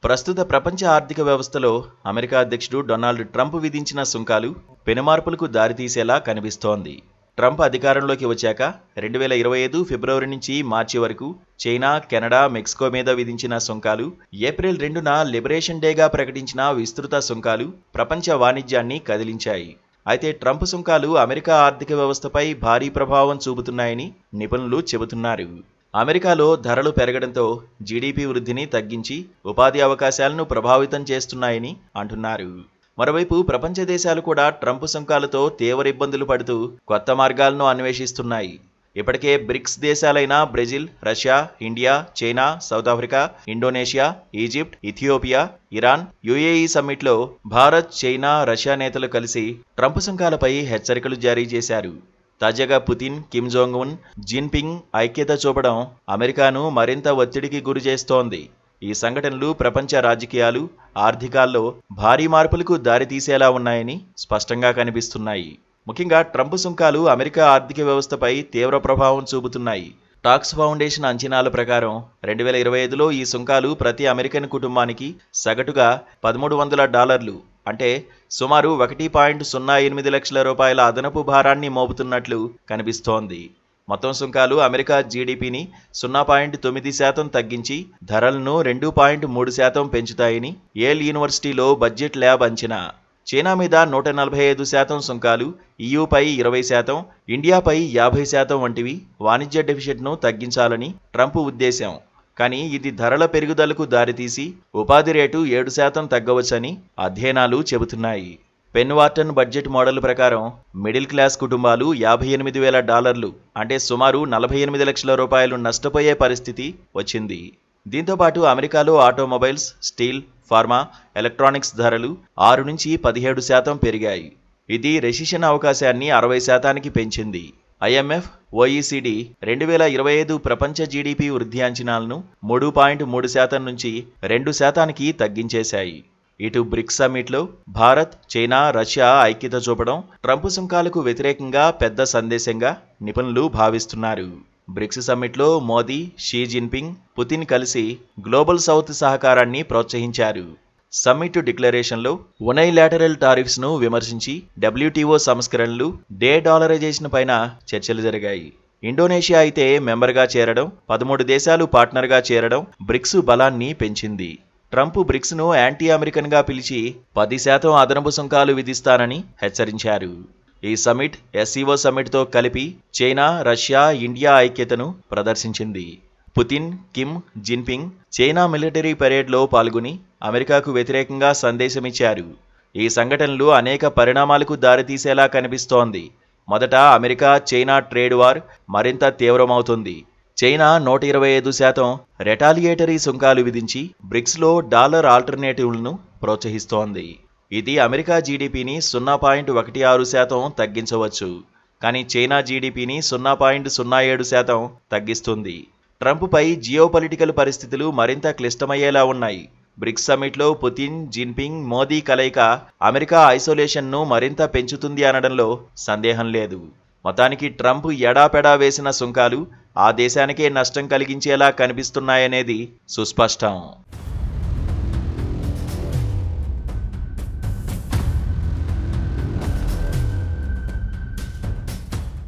ప్రస్తుత ప్రపంచ ఆర్థిక వ్యవస్థలో అమెరికా అధ్యక్షుడు డొనాల్డ్ ట్రంప్ విధించిన సుంకాలు పెనుమార్పులకు దారితీసేలా కనిపిస్తోంది. ట్రంప్ అధికారంలోకి వచ్చాక 2025 ఫిబ్రవరి నుంచి మార్చి వరకు చైనా, కెనడా, మెక్సికో మీద విధించిన సుంకాలు, ఏప్రిల్ 2న లిబరేషన్ డేగా ప్రకటించిన విస్తృత సుంకాలు ప్రపంచ వాణిజ్యాన్ని కదిలించాయి. అయితే ట్రంప్ సుంకాలు అమెరికా ఆర్థిక వ్యవస్థపై భారీ ప్రభావం చూపుతున్నాయని నిపుణులు చెబుతున్నారు. అమెరికాలో ధరలు పెరగడంతో జీడీపీ వృద్ధిని తగ్గించి ఉపాధి అవకాశాలను ప్రభావితం చేస్తున్నాయని అంటున్నారు. మరోవైపు ప్రపంచ దేశాలు కూడా ట్రంప్ సుంకాలతో తీవ్ర ఇబ్బందులు పడుతూ కొత్త మార్గాలను అన్వేషిస్తున్నాయి. ఇప్పటికే బ్రిక్స్ దేశాలైన Brazil, Russia, India, China, South Africa, Indonesia, Egypt, Ethiopia, Iran, UAE సమ్మిట్లో భారత్, చైనా, రష్యా నేతలు కలిసి ట్రంప్ సుంకాలపై హెచ్చరికలు జారీ చేశారు. తాజాగా Putin, Kim Jong Un, Jinping ఐక్యత చూపడం అమెరికాను మరింత ఒత్తిడికి గురిచేస్తోంది. ఈ సంఘటనలు ప్రపంచ రాజకీయాలు, ఆర్థికాల్లో భారీ మార్పులకు దారితీసేలా ఉన్నాయని స్పష్టంగా కనిపిస్తున్నాయి. ముఖ్యంగా ట్రంప్ సుంకాలు అమెరికా ఆర్థిక వ్యవస్థపై తీవ్ర ప్రభావం చూపుతున్నాయి. టాక్స్ ఫౌండేషన్ అంచనాల ప్రకారం 2025లో ఈ సుంకాలు ప్రతి అమెరికన్ కుటుంబానికి సగటుగా $1,300 అంటే సుమారు 1.08 లక్షల రూపాయల అదనపు భారాన్ని మోపుతున్నట్లు కనిపిస్తోంది. మొత్తం సుంకాలు అమెరికా జీడీపీని 0.9% తగ్గించి ధరలను 2.3% పెంచుతాయని యేల్ యూనివర్సిటీలో బడ్జెట్ ల్యాబ్ అంచనా. చైనా మీద 145% సుంకాలు, ఈయూపై 20%, ఇండియాపై 50% వంటివి వాణిజ్య డెఫిసిట్ను తగ్గించాలని ట్రంప్ ఉద్దేశం. కానీ ఇది ధరల పెరుగుదలకు దారితీసి ఉపాధి రేటు 7% తగ్గవచ్చని అధ్యయనాలు చెబుతున్నాయి. పెన్వార్టన్ బడ్జెట్ మోడల్ ప్రకారం మిడిల్ క్లాస్ కుటుంబాలు $58,000 అంటే సుమారు 48 లక్షల రూపాయలు నష్టపోయే పరిస్థితి వచ్చింది. దీంతోపాటు అమెరికాలో ఆటోమొబైల్స్, స్టీల్, ఫార్మా, ఎలక్ట్రానిక్స్ ధరలు 6 నుంచి 17% పెరిగాయి. ఇది రెసిషన్ అవకాశాన్ని 60%కి పెంచింది. ఐఎంఎఫ్, ఓఈసీడీ 2025 ప్రపంచ జీడీపీ వృద్ధి అంచనాలను 3.3% నుంచి 2%కి తగ్గించేశాయి. ఇటు బ్రిక్స్ సమ్మిట్లో భారత్, చైనా, రష్యా ఐక్యత చూపడం ట్రంప్ సుంకాలకు వ్యతిరేకంగా పెద్ద సందేశంగా నిపుణులు భావిస్తున్నారు. బ్రిక్స్ సమ్మిట్లో మోదీ, షీ జిన్పింగ్, పుతిన్ కలిసి గ్లోబల్ సౌత్ సహకారాన్ని ప్రోత్సహించారు. సమ్మిట్ డిక్లరేషన్లో యునైలాటరల్ టారిఫ్స్ ను విమర్శించి డబ్ల్యూటీఓ సంస్కరణలు, డే డాలరైజేషన్ పైన చర్చలు జరిగాయి. ఇండోనేషియా అయితే మెంబర్గా చేరడం, 13 దేశాలు పార్ట్నర్గా చేరడం బ్రిక్స్ బలాన్ని పెంచింది. ట్రంప్ బ్రిక్స్ ను యాంటీ అమెరికన్గా పిలిచి 10% అదనపు సుంకాలు విధిస్తానని హెచ్చరించారు. ఈ సమ్మిట్ ఎస్సీఓ సమ్మిట్తో కలిపి చైనా, రష్యా, ఇండియా ఐక్యతను ప్రదర్శించింది. Putin, Kim, Jinping China military పెరేడ్లో పాల్గొని అమెరికాకు వ్యతిరేకంగా సందేశమిచ్చారు. ఈ సంఘటనలు అనేక పరిణామాలకు దారితీసేలా కనిపిస్తోంది. మొదట అమెరికా, చైనా ట్రేడ్ వార్ మరింత తీవ్రమవుతుంది. చైనా 125% రెటాలియేటరీ సుంకాలు విధించి బ్రిక్స్లో డాలర్ ఆల్టర్నేటివ్లను ప్రోత్సహిస్తోంది. ఇది అమెరికా జీడీపీని 0.16% తగ్గించవచ్చు. కానీ చైనా జీడీపీని 0.07% తగ్గిస్తుంది. ట్రంప్పై జియోపొలిటికల్ పరిస్థితులు మరింత క్లిష్టమయ్యేలా ఉన్నాయి. బ్రిక్స్ సమ్మిట్లో పుతిన్, జిన్పింగ్, మోదీ కలయిక అమెరికా ఐసోలేషన్ను మరింత పెంచుతుంది అనడంలో సందేహం లేదు. మొత్తానికి ట్రంప్ ఎడాపెడా వేసిన సుంకాలు ఆ దేశానికే నష్టం కలిగించేలా కనిపిస్తున్నాయనేది సుస్పష్టం.